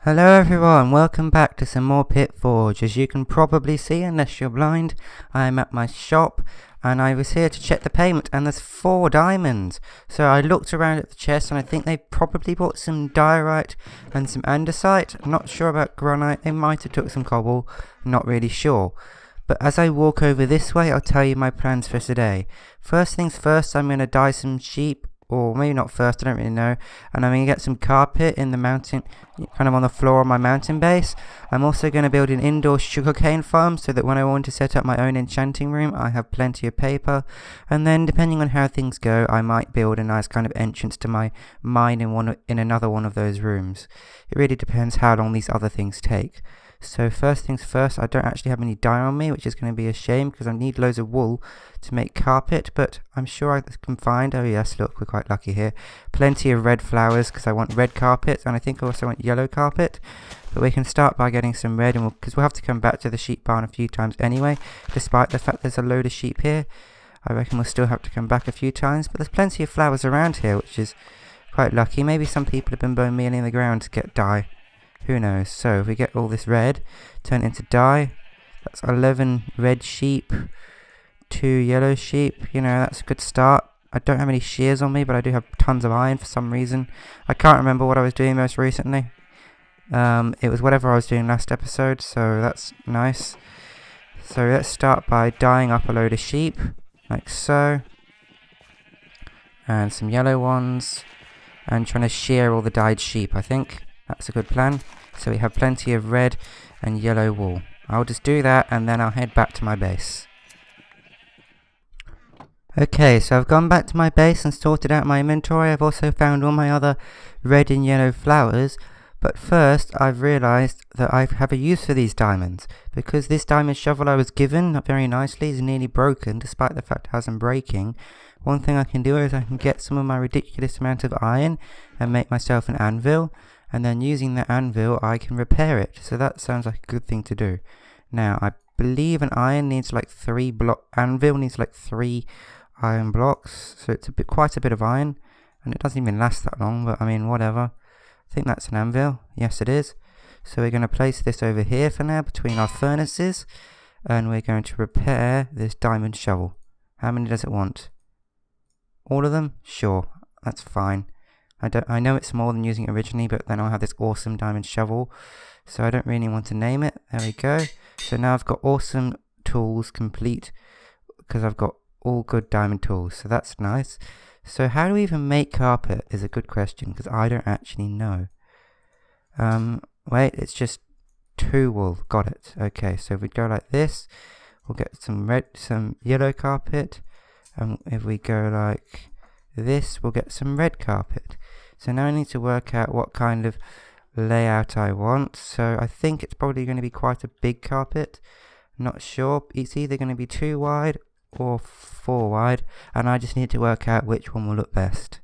Hello everyone, welcome back to some more Pitforge. As you can probably see, unless you're blind, I am at my shop and I was here to check the payment and there's 4 diamonds. So I looked around at the chest and I think they probably bought some diorite and some andesite. I'm not sure about granite, they might have took some cobble, not really sure. But as I walk over this way, I'll tell you my plans for today. First things first, I'm going to dye some sheep. Or maybe not first, I don't really know. And I'm going to get some carpet in the mountain, kind of on the floor of my mountain base. I'm also going to build an indoor sugarcane farm so that when I want to set up my own enchanting room, I have plenty of paper. And then depending on how things go, I might build a nice kind of entrance to my mine in another one of those rooms. It really depends how long these other things take. So first things first, I don't actually have any dye on me, which is going to be a shame because I need loads of wool to make carpet, but I'm sure I can find, oh yes, look, we're quite lucky here, plenty of red flowers because I want red carpet, and I think I also want yellow carpet. But we can start by getting some red, and because we'll have to come back to the sheep barn a few times anyway, despite the fact there's a load of sheep here. I reckon we'll still have to come back a few times, but there's plenty of flowers around here, which is quite lucky. Maybe some people have been bone mealing the ground to get dye. Who knows? So if we get all this red, turn it into dye. That's 11 red sheep, 2 yellow sheep. You know, that's a good start. I don't have any shears on me, but I do have tons of iron for some reason. I can't remember what I was doing most recently. It was whatever I was doing last episode, so that's nice. So let's start by dyeing up a load of sheep, like so. And some yellow ones. And trying to shear all the dyed sheep, I think. That's a good plan. So we have plenty of red and yellow wool. I'll just do that and then I'll head back to my base. Okay, so I've gone back to my base and sorted out my inventory. I've also found all my other red and yellow flowers. But first, I've realised that I have a use for these diamonds. Because this diamond shovel I was given, not very nicely, is nearly broken, despite the fact it hasn't breaking. One thing I can do is I can get some of my ridiculous amount of iron and make myself an anvil. And then using the anvil, I can repair it. So that sounds like a good thing to do. Now, I believe an iron needs like 3 anvil needs like 3 iron blocks. So it's quite a bit of iron. And it doesn't even last that long, but I mean, whatever. I think that's an anvil. Yes, it is. So we're going to place this over here for now between our furnaces. And we're going to repair this diamond shovel. How many does it want? All of them? Sure, that's fine. I know it's more than using it originally, but then I'll have this awesome diamond shovel. So I don't really want to name it. There we go. So now I've got awesome tools complete because I've got all good diamond tools. So that's nice. So how do we even make carpet is a good question because I don't actually know. Wait, it's just 2 wool. Got it. Okay, so if we go like this, we'll get some yellow carpet. And if we go like this, we'll get some red carpet. So now I need to work out what kind of layout I want. So I think it's probably going to be quite a big carpet. Not sure. It's either going to be 2 wide or 4 wide. And I just need to work out which one will look best.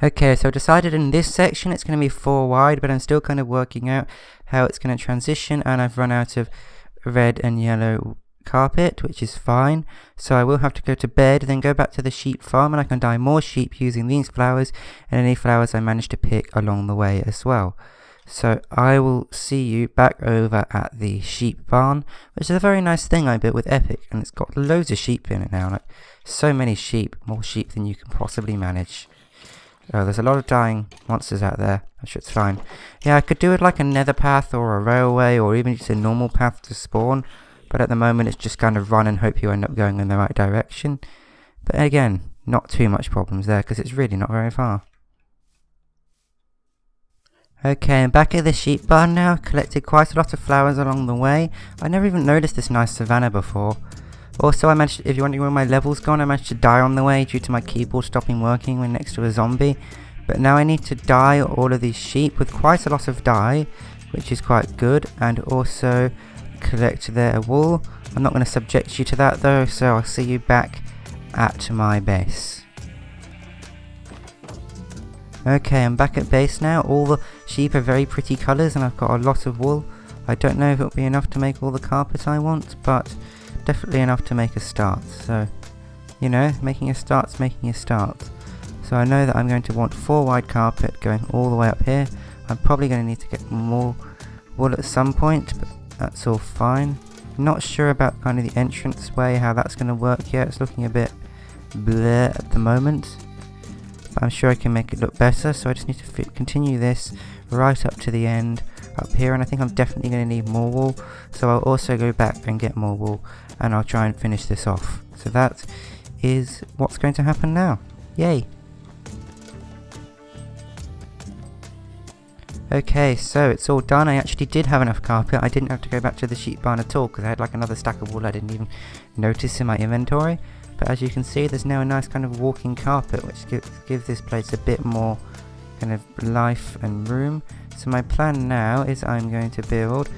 Okay, so I decided in this section it's going to be 4 wide. But I'm still kind of working out how it's going to transition. And I've run out of red and yellow carpet, which is fine. So I will have to go to bed, then go back to the sheep farm, and I can dye more sheep using these flowers and any flowers I manage to pick along the way as well. So I will see you back over at the sheep barn, which is a very nice thing I built with Epic, and it's got loads of sheep in it now, like so many sheep, more sheep than you can possibly manage. Oh, there's a lot of dying monsters out there. I'm sure it's fine. Yeah, I could do it like a nether path or a railway or even just a normal path to spawn. But at the moment it's just kind of run and hope you end up going in the right direction. But again, not too much problems there because it's really not very far. Okay, I'm back at the sheep barn now. Collected quite a lot of flowers along the way. I never even noticed this nice savanna before. Also, I managed, if you're wondering where my level's gone, I managed to die on the way due to my keyboard stopping working when next to a zombie. But now I need to dye all of these sheep with quite a lot of dye, which is quite good. And also collect their wool. I'm not going to subject you to that though, so I'll see you back at my base. Okay, I'm back at base now. All the sheep are very pretty colours and I've got a lot of wool. I don't know if it'll be enough to make all the carpet I want, but definitely enough to make a start. So, you know, making a start's making a start. So I know that I'm going to want 4 wide carpet going all the way up here. I'm probably going to need to get more wool at some point, but that's all fine. Not sure about kind of the entrance way, how that's going to work yet. It's looking a bit bleh at the moment, but I'm sure I can make it look better. So I just need to continue this right up to the end up here, and I think I'm definitely going to need more wool, so I'll also go back and get more wool, and I'll try and finish this off. So that is what's going to happen now. Yay! Okay, so it's all done. I actually did have enough carpet. I didn't have to go back to the sheep barn at all, because I had like another stack of wool I didn't even notice in my inventory. But as you can see, there's now a nice kind of walking carpet, which gives this place a bit more kind of life and room. So my plan now is I'm going to build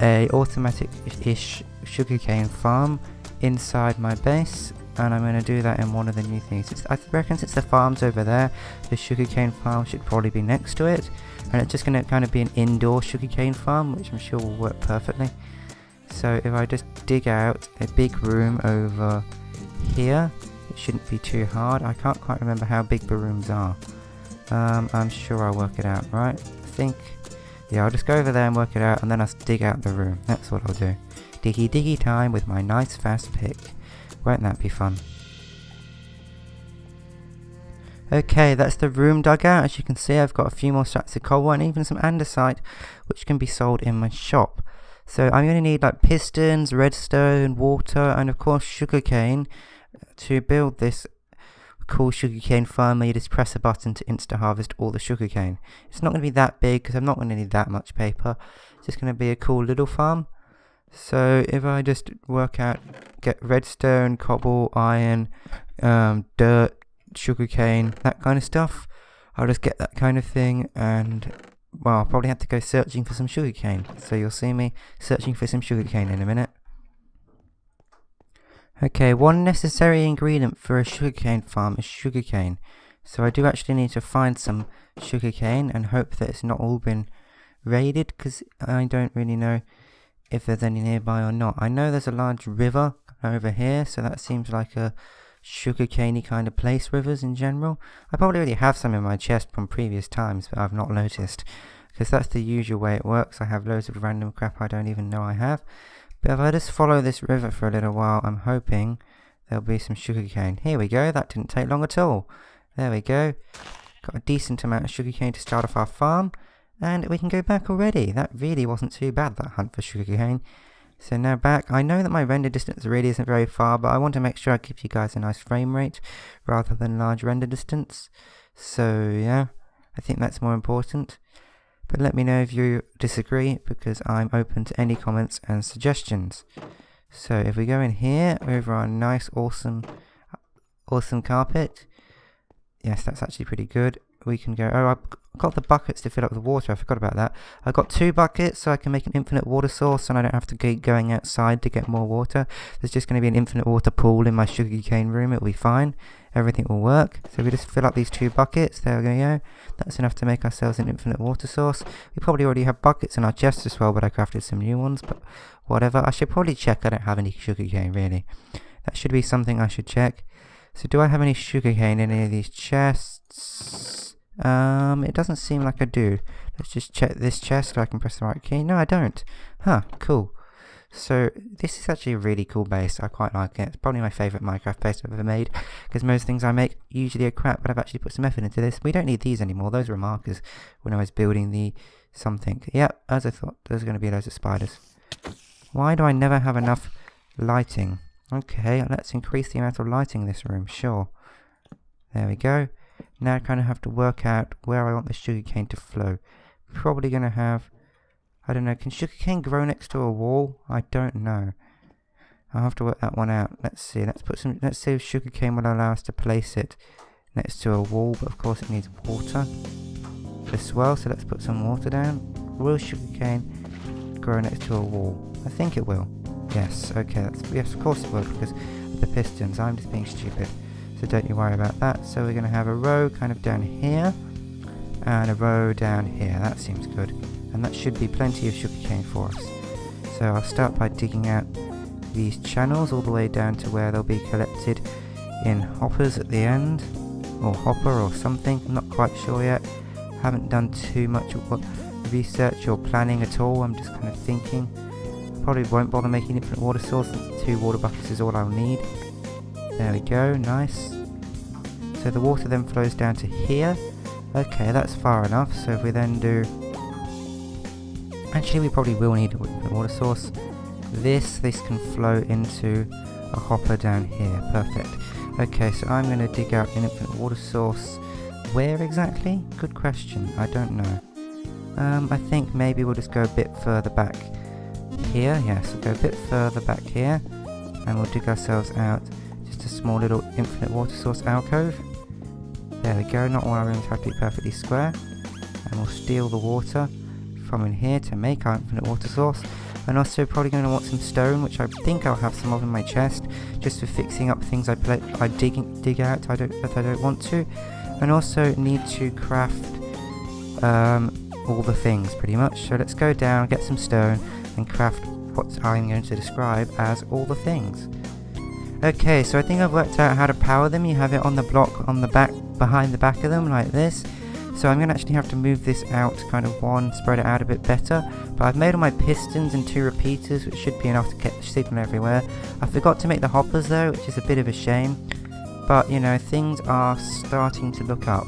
a automatic-ish sugarcane farm inside my base, and I'm going to do that in one of the new things. I reckon since the farm's over there, the sugarcane farm should probably be next to it, and it's just going to kind of be an indoor sugarcane farm, which I'm sure will work perfectly. So if I just dig out a big room over here, it shouldn't be too hard. I can't quite remember how big the rooms are. I'm sure I'll work it out, right? I think, yeah, I'll just go over there and work it out, and then I'll dig out the room. That's what I'll do. Diggy diggy time with my nice fast pick. Won't that be fun? Okay, that's the room dug out. As you can see, I've got a few more stacks of coal and even some andesite, which can be sold in my shop. So I'm going to need like pistons, redstone, water, and of course sugarcane to build this cool sugarcane farm where you just press a button to insta harvest all the sugarcane. It's not going to be that big because I'm not going to need that much paper. It's just going to be a cool little farm. So if I just work out, get redstone, cobble, iron, dirt, sugarcane, that kind of stuff, I'll just get that kind of thing, and well, I'll probably have to go searching for some sugarcane. So you'll see me searching for some sugarcane in a minute. Okay, one necessary ingredient for a sugarcane farm is sugarcane. So I do actually need to find some sugarcane and hope that it's not all been raided, because I don't really know if there's any nearby or not. I know there's a large river over here, so that seems like a sugarcaney kind of place, rivers in general. I probably already have some in my chest from previous times, but I've not noticed, because that's the usual way it works. I have loads of random crap I don't even know I have. But if I just follow this river for a little while, I'm hoping there'll be some sugarcane. Here we go, that didn't take long at all. There we go. Got a decent amount of sugarcane to start off our farm, and we can go back already. That really wasn't too bad, that hunt for sugarcane. So now back. I know that my render distance really isn't very far, but I want to make sure I give you guys a nice frame rate rather than large render distance. So yeah, I think that's more important. But let me know if you disagree, because I'm open to any comments and suggestions. So if we go in here over our nice awesome carpet, yes, that's actually pretty good. We can go, oh, I've got the buckets to fill up with water. I forgot about that. I've got 2 buckets, so I can make an infinite water source, and I don't have to keep going outside to get more water. There's just going to be an infinite water pool in my sugarcane room. It'll be fine. Everything will work. So we just fill up these 2 buckets. There we go. That's enough to make ourselves an infinite water source. We probably already have buckets in our chests as well, but I crafted some new ones. But whatever. I should probably check I don't have any sugarcane, really. That should be something I should check. So do I have any sugarcane in any of these chests? It doesn't seem like I do. Let's just check this chest so I can press the right key. No, I don't. Huh, cool. So this is actually a really cool base. I quite like it. It's probably my favourite Minecraft base I've ever made, because most things I make usually are crap, but I've actually put some effort into this. We don't need these anymore. Those were markers when I was building the something. Yep, as I thought, there's going to be loads of spiders. Why do I never have enough lighting? Okay, let's increase the amount of lighting in this room, sure. There we go. Now I kind of have to work out where I want the sugarcane to flow. Probably going to have, I don't know, can sugarcane grow next to a wall? I don't know. I'll have to work that one out. Let's see, let's see if sugarcane will allow us to place it next to a wall, but of course it needs water as well, so let's put some water down. Will sugarcane grow next to a wall? I think it will. Yes, okay, yes, of course it will, because of the pistons. I'm just being stupid. So don't you worry about that. So we're going to have a row kind of down here, and a row down here. That seems good. And that should be plenty of sugarcane for us. So I'll start by digging out these channels all the way down to where they'll be collected in hoppers at the end. Or hopper or something. I'm not quite sure yet Haven't done too much research or planning at all. I'm just kind of thinking. Probably won't bother making infinite water source, since 2 water buckets is all I'll need. There we go, nice. So the water then flows down to here. Okay, that's far enough. So if we then do... Actually, we probably will need a infinite water source. This can flow into a hopper down here. Perfect. Okay, so I'm going to dig out an infinite water source. Where exactly? Good question. I don't know. I think maybe we'll just go a bit further back here. Yes, we'll go a bit further back here. And we'll dig ourselves out just a small little infinite water source alcove. There we go. Not all our rooms have to be perfectly square. And we'll steal the water from in here to make our infinite water source. And also probably going to want some stone, which I think I'll have some of in my chest, just for fixing up things I dig out that I don't want to. And also need to craft all the things pretty much. So let's go down, get some stone, and craft what I'm going to describe as all the things. Okay, so I think I've worked out how to power them. You have it on the block on the back, behind the back of them, like this. So I'm going to actually have to move this out, kind of spread it out a bit better. But I've made all my pistons and 2 repeaters, which should be enough to get the signal everywhere. I forgot to make the hoppers though, which is a bit of a shame. But, you know, things are starting to look up.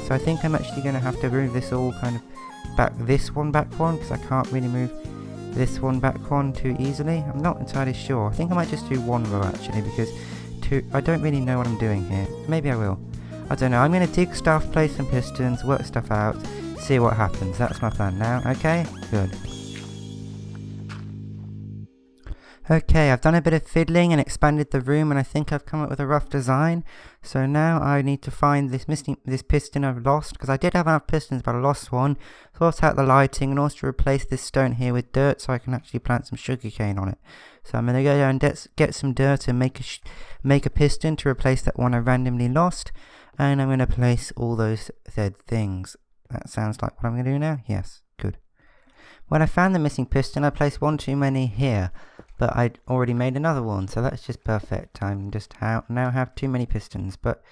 So I think I'm actually going to have to move this all kind of back, this one back one, because I can't really move this one back one too easily. I'm not entirely sure. I think I might just do 1 row actually, because I don't really know what I'm doing here. Maybe I will. I don't know. I'm going to dig stuff, place some pistons, work stuff out, see what happens. That's my plan now. Okay? Good. Okay, I've done a bit of fiddling and expanded the room, and I think I've come up with a rough design. So now I need to find this piston I've lost, because I did have enough pistons but I lost one. Sort out the lighting and also replace this stone here with dirt so I can actually plant some sugarcane on it. So I'm going to go down and get some dirt and make a piston to replace that one I randomly lost. And I'm going to place all those said things. That sounds like what I'm going to do now. Yes, good. When I found the missing piston, I placed one too many here, but I'd already made another one, so that's just perfect. I'm just now have too many pistons, but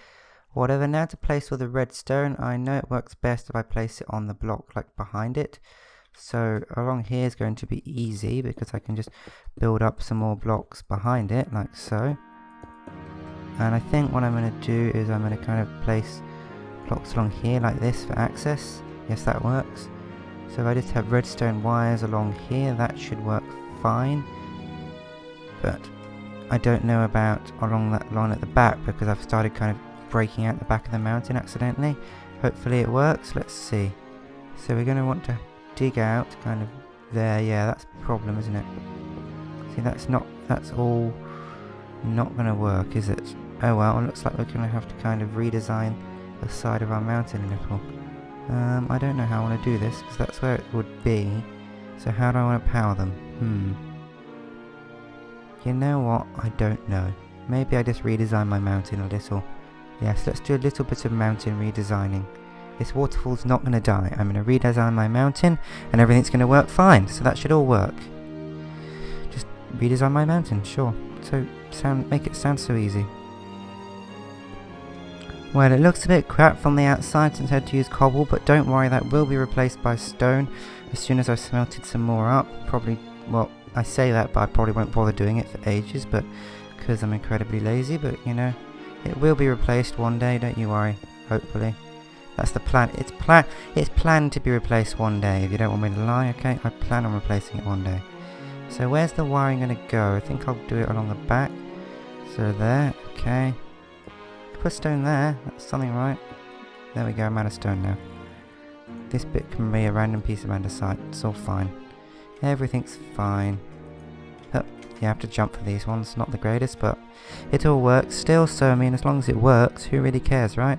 whatever. Now to place all the redstone. I know it works best if I place it on the block, like behind it. So along here is going to be easy, because I can just build up some more blocks behind it, like so. And I think what I'm going to do is I'm going to kind of place blocks along here like this for access. Yes, that works. So if I just have redstone wires along here, that should work fine. But I don't know about along that line at the back, because I've started kind of breaking out the back of the mountain accidentally. Hopefully it works. Let's see. So we're going to want to dig out kind of there. Yeah, that's the problem, isn't it? See, that's all not going to work, is it? Oh well, it looks like we're going to have to kind of redesign the side of our mountain a little. I don't know how I want to do this, because that's where it would be. So how do I want to power them? You know what? I don't know. Maybe I just redesign my mountain a little. Yes, let's do a little bit of mountain redesigning. This waterfall's not going to die. I'm going to redesign my mountain and everything's going to work fine. So that should all work. Just redesign my mountain, sure. So make it sound so easy. Well, it looks a bit crap from the outside since I had to use cobble, but don't worry, that will be replaced by stone as soon as I've smelted some more up. Probably, well, I say that, but I probably won't bother doing it for ages, but because I'm incredibly lazy, but you know, it will be replaced one day, don't you worry, hopefully. That's the plan. It's planned to be replaced one day, if you don't want me to lie, okay? I plan on replacing it one day. So where's the wiring going to go? I think I'll do it along the back. So there, okay. Put stone there, that's something right. There we go, I'm out of stone now. This bit can be a random piece of andesite, it's all fine. Everything's fine. Oh, you have to jump for these ones, not the greatest, but it all works still, so I mean, as long as it works, who really cares, right?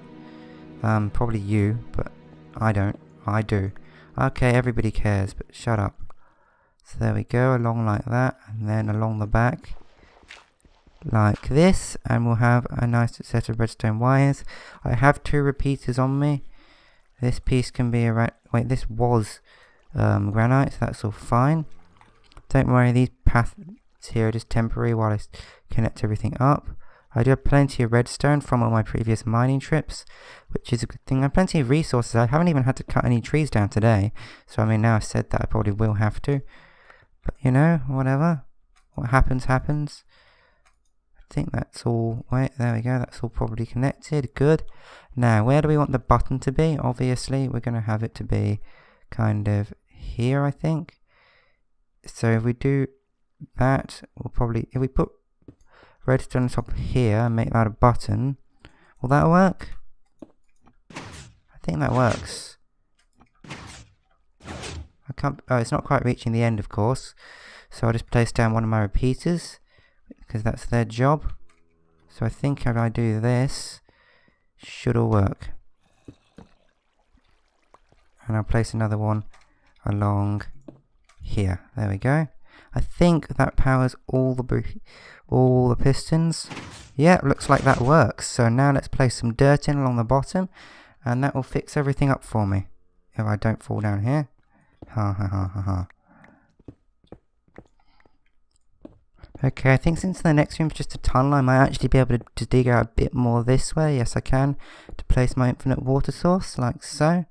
Probably you, but I don't. I do. Okay, everybody cares, but shut up. So there we go, along like that, and then along the back. Like this, and we'll have a nice set of redstone wires. I have 2 repeaters on me. This piece can be wait, this was granite, so that's all fine. Don't worry, these paths here are just temporary while I connect everything up. I do have plenty of redstone from all my previous mining trips, which is a good thing. I have plenty of resources. I haven't even had to cut any trees down today. So, I mean, now I've said that, I probably will have to. But, you know, whatever. What happens, happens. I think that's all. Wait, there we go. That's all probably connected. Good. Now, where do we want the button to be? Obviously, we're going to have it to be kind of here, I think. So, if we do that, we'll probably... If we put redstone on top of here and make that a button, will that work? I think that works. I can't... Oh, it's not quite reaching the end, of course. So I'll just place down one of my repeaters, because that's their job. So I think if I do this, should all work. And I'll place another one along here. There we go. I think that powers all the pistons. Yeah, looks like that works. So now let's place some dirt in along the bottom, and that will fix everything up for me. If I don't fall down here. Ha ha ha ha ha. Okay, I think since the next room is just a tunnel, I might actually be able to dig out a bit more this way. Yes, I can. To place my infinite water source, like so.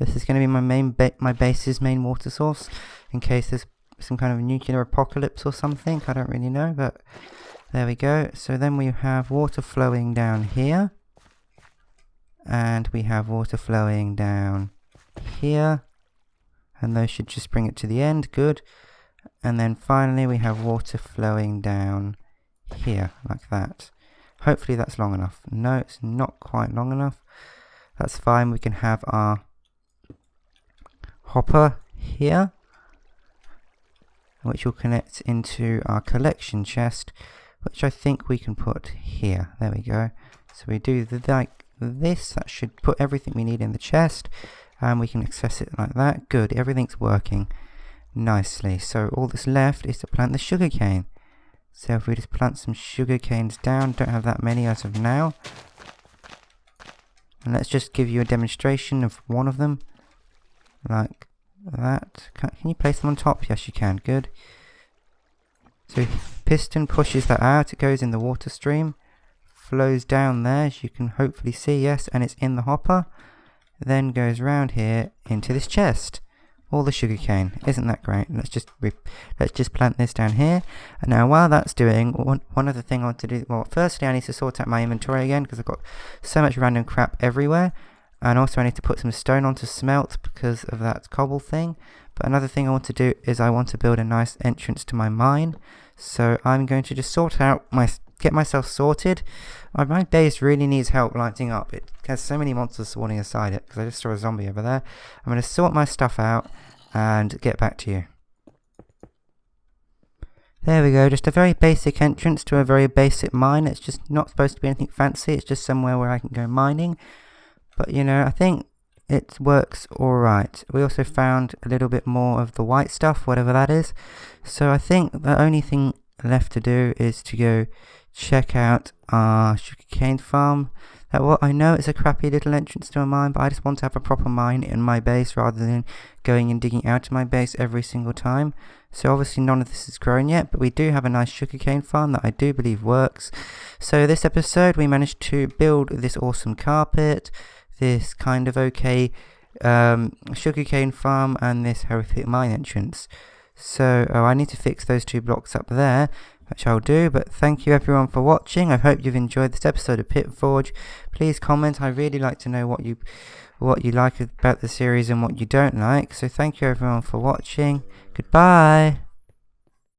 This is going to be my base's main water source, in case there's some kind of nuclear apocalypse or something. I don't really know, but there we go. So then we have water flowing down here, and we have water flowing down here, and those should just bring it to the end. Good. And then finally we have water flowing down here, like that. Hopefully that's long enough. No, it's not quite long enough. That's fine. We can have our hopper here, which will connect into our collection chest, which I think we can put here. There we go. So we do like this. That should put everything we need in the chest, and we can access it like that. Good. Everything's working nicely. So all that's left is to plant the sugarcane. So if we just plant some sugar canes down, don't have that many as of now. And let's just give you a demonstration of one of them. Like that. Can you place them on top? Yes, you can. Good. So piston pushes that out. It goes in the water stream. Flows down there, as you can hopefully see. Yes, and it's in the hopper. Then goes round here into this chest. All the sugarcane. Isn't that great? Let's just plant this down here. And now while that's doing, one other thing I want to do, well, firstly I need to sort out my inventory again, because I've got so much random crap everywhere. And also I need to put some stone on to smelt because of that cobble thing. But another thing I want to do is I want to build a nice entrance to my mine. So I'm going to just get myself sorted. My base really needs help lighting up. It has so many monsters spawning inside it, because I just saw a zombie over there. I'm going to sort my stuff out and get back to you. There we go, just a very basic entrance to a very basic mine. It's just not supposed to be anything fancy, it's just somewhere where I can go mining. But you know, I think it works alright. We also found a little bit more of the white stuff, whatever that is. So I think the only thing left to do is to go check out our sugarcane farm. Well, I know it's a crappy little entrance to a mine, but I just want to have a proper mine in my base rather than going and digging out of my base every single time. So obviously none of this is grown yet, but we do have a nice sugarcane farm that I do believe works. So this episode we managed to build this awesome carpet, this kind of okay sugarcane farm, and this horrific mine entrance. So I need to fix those two blocks up there, which I'll do. But thank you everyone for watching. I hope you've enjoyed this episode of Pitforge. Please comment. I really like to know what you like about the series and what you don't like. So thank you everyone for watching. Goodbye.